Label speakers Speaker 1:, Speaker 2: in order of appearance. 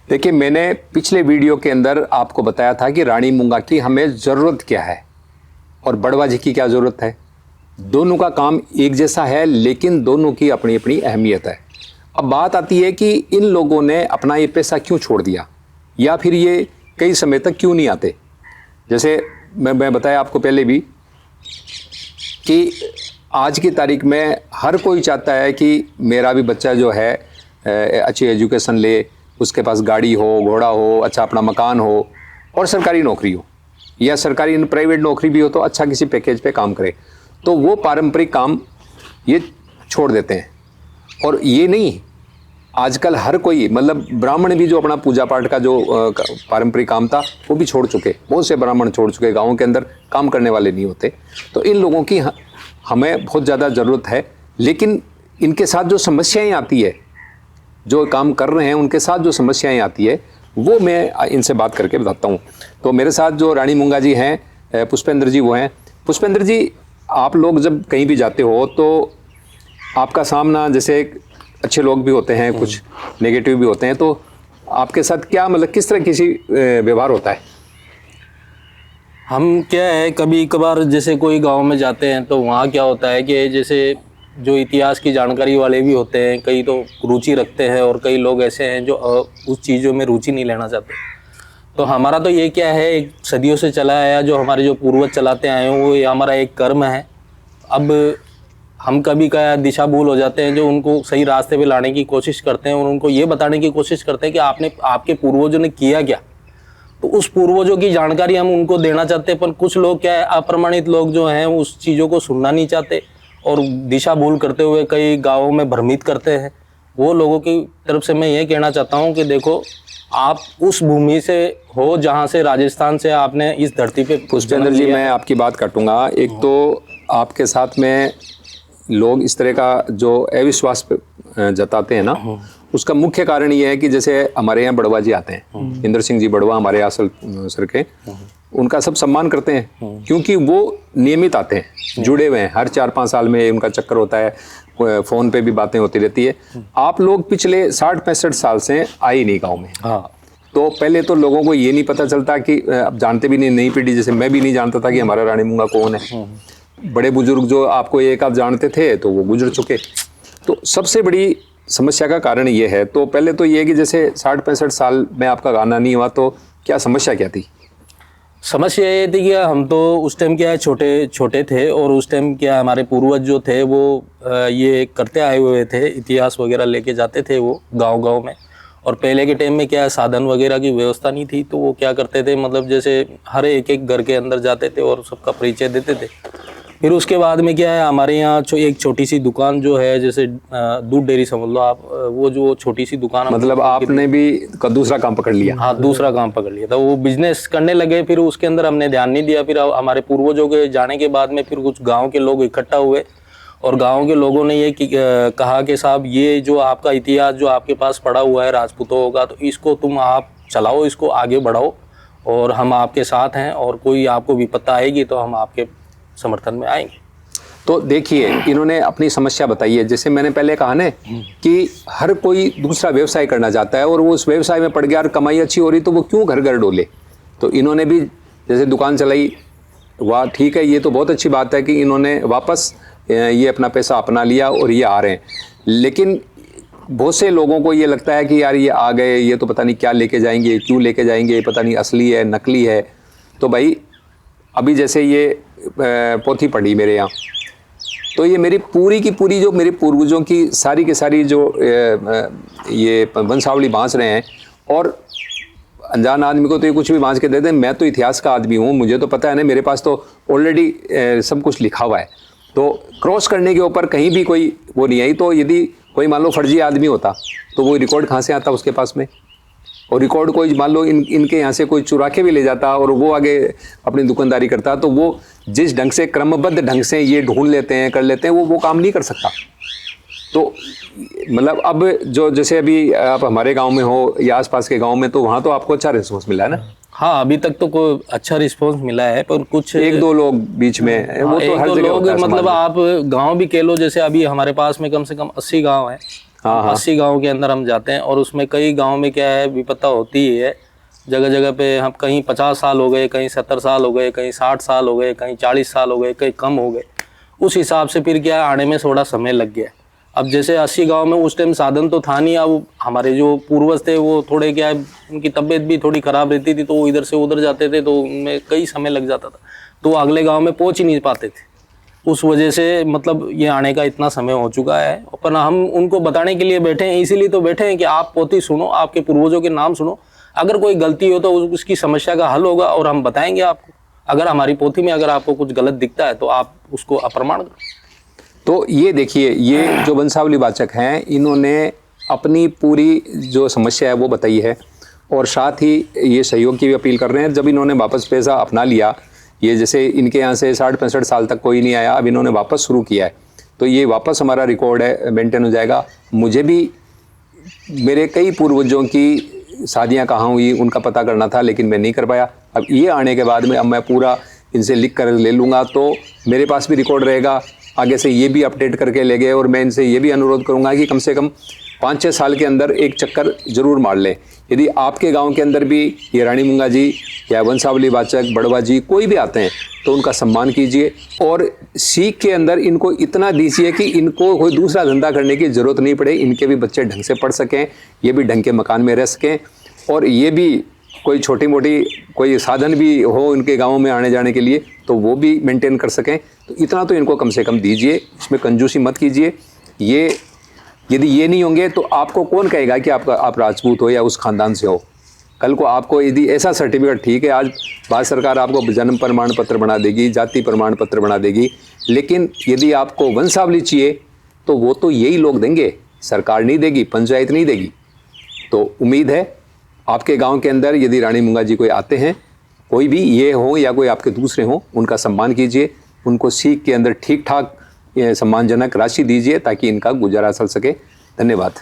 Speaker 1: देखिए, मैंने पिछले वीडियो के अंदर आपको बताया था कि रानी मूंगा की हमें ज़रूरत क्या है और बड़वा जी की क्या ज़रूरत है। दोनों का काम एक जैसा है, लेकिन दोनों की अपनी अपनी अहमियत है। अब बात आती है कि इन लोगों ने अपना ये पैसा क्यों छोड़ दिया, या फिर ये कई समय तक क्यों नहीं आते। जैसे मैं बताया आपको पहले भी कि आज की तारीख में हर कोई चाहता है कि मेरा भी बच्चा जो है अच्छी एजुकेशन ले, उसके पास गाड़ी हो, घोड़ा हो, अच्छा अपना मकान हो और सरकारी नौकरी हो, या सरकारी प्राइवेट नौकरी भी हो तो अच्छा किसी पैकेज पे काम करे। तो वो पारंपरिक काम ये छोड़ देते हैं। और ये नहीं, आजकल हर कोई, मतलब ब्राह्मण भी जो अपना पूजा पाठ का जो पारंपरिक काम था वो भी छोड़ चुके। बहुत से ब्राह्मण छोड़ चुके, गाँव के अंदर काम करने वाले नहीं होते। तो इन लोगों की हमें बहुत ज़्यादा ज़रूरत है। लेकिन इनके साथ जो समस्याएं आती है, जो काम कर रहे हैं उनके साथ जो समस्याएं आती है, वो मैं इनसे बात करके बताता हूँ। तो मेरे साथ जो रानी मूंगा जी हैं, पुष्पेंद्र जी वो हैं। पुष्पेंद्र जी, आप लोग जब कहीं भी जाते हो तो आपका सामना, जैसे अच्छे लोग भी होते हैं, कुछ नेगेटिव भी होते हैं, तो आपके साथ क्या, मतलब किस तरह किसी व्यवहार होता है?
Speaker 2: हम क्या है, कभी कभार जैसे कोई गांव में जाते हैं तो वहाँ क्या होता है कि जैसे जो इतिहास की जानकारी वाले भी होते हैं, कई तो रुचि रखते हैं और कई लोग ऐसे हैं जो उस चीज़ों में रुचि नहीं लेना चाहते। तो हमारा तो ये क्या है, एक सदियों से चला आया, जो हमारे जो पूर्वज चलाते आए हैं, वो ये हमारा एक कर्म है। अब हम कभी का दिशा भूल हो जाते हैं, जो उनको सही रास्ते पे लाने की कोशिश करते हैं और उनको ये बताने की कोशिश करते हैं कि आपके पूर्वजों ने किया क्या। तो उस पूर्वजों की जानकारी हम उनको देना चाहते हैं, पर कुछ लोग क्या है, अप्रमाणित लोग जो हैं उस चीज़ों को सुनना नहीं चाहते और दिशा भूल करते हुए कई गाँवों में भ्रमित करते हैं। वो लोगों की तरफ से मैं ये कहना चाहता हूँ कि देखो, आप उस भूमि से हो जहाँ से, राजस्थान से आपने इस धरती पे।
Speaker 1: पुष्पेंद्र जी, मैं आपकी बात काटूंगा। एक तो आपके साथ में लोग इस तरह का जो अविश्वास जताते हैं ना, उसका मुख्य कारण ये है कि जैसे हमारे यहाँ बड़वा जी आते हैं, इंद्र सिंह जी बड़वा हमारे असल सर के, उनका सब सम्मान करते हैं क्योंकि वो नियमित आते हैं, जुड़े हुए हैं। हर 4-5 साल में उनका चक्कर होता है, फ़ोन पे भी बातें होती रहती है। आप लोग पिछले 60-65 साल से आए ही नहीं गाँव में।
Speaker 2: हाँ,
Speaker 1: तो पहले तो लोगों को ये नहीं पता चलता कि, अब जानते भी नहीं, नई पीढ़ी, जैसे मैं भी नहीं जानता था कि हमारा रानी मूंगा कौन है। बड़े बुजुर्ग जो आपको एक आप जानते थे तो वो गुजर चुके। तो सबसे बड़ी समस्या का कारण ये है। तो पहले तो ये कि जैसे 60-65 साल में आपका गाना नहीं हुआ, तो क्या समस्या क्या थी?
Speaker 2: समस्या ये थी कि हम तो उस टाइम क्या है, छोटे छोटे थे और उस टाइम क्या हमारे पूर्वज जो थे वो ये करते आए हुए थे, इतिहास वगैरह लेके जाते थे वो गांव-गांव में। और पहले के टाइम में क्या है, साधन वगैरह की व्यवस्था नहीं थी, तो वो क्या करते थे, मतलब जैसे हर एक घर के अंदर जाते थे और सबका परिचय देते थे। फिर उसके बाद में क्या है, हमारे यहाँ एक छोटी सी दुकान जो है, जैसे दूध डेयरी समझ लो आप, वो जो छोटी सी दुकान,
Speaker 1: मतलब आपने भी दूसरा काम पकड़ लिया?
Speaker 2: हाँ, दूसरा काम पकड़ लिया था, वो बिजनेस करने लगे। फिर उसके अंदर हमने ध्यान नहीं दिया। फिर हमारे पूर्वजों के जाने के बाद में फिर कुछ गांव के लोग इकट्ठा हुए और गांव के लोगों ने ये कहा कि साहब, ये जो आपका इतिहास जो आपके पास पड़ा हुआ है राजपूतों का, तो इसको तुम आप चलाओ, इसको आगे बढ़ाओ और हम आपके साथ हैं, और कोई आपको विपत्ता आएगी तो हम आपके समर्थन में आएंगे।
Speaker 1: तो देखिए, इन्होंने अपनी समस्या बताई है। जैसे मैंने पहले कहा ना कि हर कोई दूसरा व्यवसाय करना चाहता है और वो उस व्यवसाय में पड़ गया और कमाई अच्छी हो रही, तो वो क्यों घर घर डोले। तो इन्होंने भी जैसे दुकान चलाई, वाह ठीक है, ये तो बहुत अच्छी बात है कि इन्होंने वापस ये अपना पैसा अपना लिया और ये आ रहे हैं। लेकिन बहुत से लोगों को ये लगता है कि यार ये आ गए, ये तो पता नहीं क्या लेके जाएंगे, क्यों लेके जाएंगे, पता नहीं असली है नकली है। तो भाई, अभी जैसे ये पोथी पढ़ी मेरे यहाँ, तो ये मेरी पूरी की पूरी जो मेरे पूर्वजों की सारी के सारी जो ये वंशावली बाँच रहे हैं, और अनजान आदमी को तो ये कुछ भी बाँच के दे दें। मैं तो इतिहास का आदमी हूँ, मुझे तो पता है ना, मेरे पास तो ऑलरेडी सब कुछ लिखा हुआ है। तो क्रॉस करने के ऊपर कहीं भी कोई वो नहीं आई। तो यदि कोई मान लो फर्जी आदमी होता तो वो रिकॉर्ड कहाँ से आता उसके पास में, और रिकॉर्ड कोई मान लो इनके यहाँ से कोई चुरा के भी ले जाता और वो आगे अपनी दुकानदारी करता, तो वो जिस ढंग से क्रमबद्ध ढंग से ये ढूंढ लेते हैं, कर लेते हैं, वो काम नहीं कर सकता। तो मतलब अब जो जैसे अभी आप हमारे गांव में हो या आसपास के गांव में, तो वहाँ तो आपको अच्छा रिस्पॉन्स मिला है ना?
Speaker 2: हाँ, अभी तक तो कोई अच्छा रिस्पॉन्स मिला है, पर कुछ
Speaker 1: 1-2 लोग बीच में, वो तो हर जगह होता है।
Speaker 2: मतलब आप गांव भी कह लो, जैसे अभी हमारे पास में कम से कम 80 गांव है,
Speaker 1: हाँ।
Speaker 2: 80 गांव के अंदर हम जाते हैं और उसमें कई गांव में क्या है विपत्ता होती ही है। जगह जगह पे हम कहीं 50 साल हो गए, कहीं 70 साल हो गए, कहीं 60 साल हो गए, कहीं 40 साल हो गए, कहीं कम हो गए। उस हिसाब से फिर क्या आने में थोड़ा समय लग गया। अब जैसे 80 गांव में उस टाइम साधन तो था नहीं। अब हमारे जो पूर्वज थे वो थोड़े क्या है, उनकी तबीयत भी थोड़ी खराब रहती थी, तो वो इधर से उधर जाते थे, तो उनमें कई समय लग जाता था, तो अगले गांव में पहुंच ही नहीं पाते थे। उस वजह से मतलब ये आने का इतना समय हो चुका है। पर हम उनको बताने के लिए बैठे हैं, इसीलिए तो बैठे हैं कि आप पोथी सुनो, आपके पूर्वजों के नाम सुनो। अगर कोई गलती हो तो उसकी समस्या का हल होगा और हम बताएंगे आपको। अगर हमारी पोथी में अगर आपको कुछ गलत दिखता है तो आप उसको अप्रमाण करो।
Speaker 1: तो ये देखिए, ये जो वंशावली वाचक हैं, इन्होंने अपनी पूरी जो समस्या है वो बताई है और साथ ही ये सहयोग की भी अपील कर रहे हैं। जब इन्होंने वापस पेशा अपना लिया, ये जैसे इनके यहाँ से 60-65 साल तक कोई नहीं आया, अब इन्होंने वापस शुरू किया है, तो ये वापस हमारा रिकॉर्ड है मेंटेन हो जाएगा। मुझे भी मेरे कई पूर्वजों की शादियाँ कहाँ हुई उनका पता करना था, लेकिन मैं नहीं कर पाया। अब ये आने के बाद में अब मैं पूरा इनसे लिख कर ले लूँगा, तो मेरे पास भी रिकॉर्ड रहेगा। आगे से ये भी अपडेट करके ले गए और मैं इनसे ये भी अनुरोध करूँगा कि कम से कम 5-6 साल के अंदर एक चक्कर जरूर मार लें। यदि आपके गांव के अंदर भी ये रानी मुंगा जी या वंशावली वाचक बड़वा जी कोई भी आते हैं तो उनका सम्मान कीजिए और सीख के अंदर इनको इतना दीजिए कि इनको कोई दूसरा धंधा करने की ज़रूरत नहीं पड़े, इनके भी बच्चे ढंग से पढ़ सकें, ये भी ढंग के मकान में रह सकें और ये भी कोई छोटी मोटी कोई साधन भी हो उनके गाँव में आने जाने के लिए तो वो भी मेंटेन कर सकें। तो इतना तो इनको कम से कम दीजिए, इसमें कंजूसी मत कीजिए। ये यदि ये नहीं होंगे तो आपको कौन कहेगा कि आप राजपूत हो या उस खानदान से हो। कल को आपको यदि ऐसा सर्टिफिकेट, ठीक है आज भारत सरकार आपको जन्म प्रमाण पत्र बना देगी, जाति प्रमाण पत्र बना देगी, लेकिन यदि आपको वंशावली चाहिए तो वो तो यही लोग देंगे, सरकार नहीं देगी, पंचायत नहीं देगी। तो उम्मीद है आपके गांव के अंदर यदि रानी मुंगा जी कोई आते हैं, कोई भी ये हो या कोई आपके दूसरे हों, उनका सम्मान कीजिए, उनको सीख के अंदर ठीक ठाक सम्मानजनक राशि दीजिए ताकि इनका गुजारा चल सके। धन्यवाद।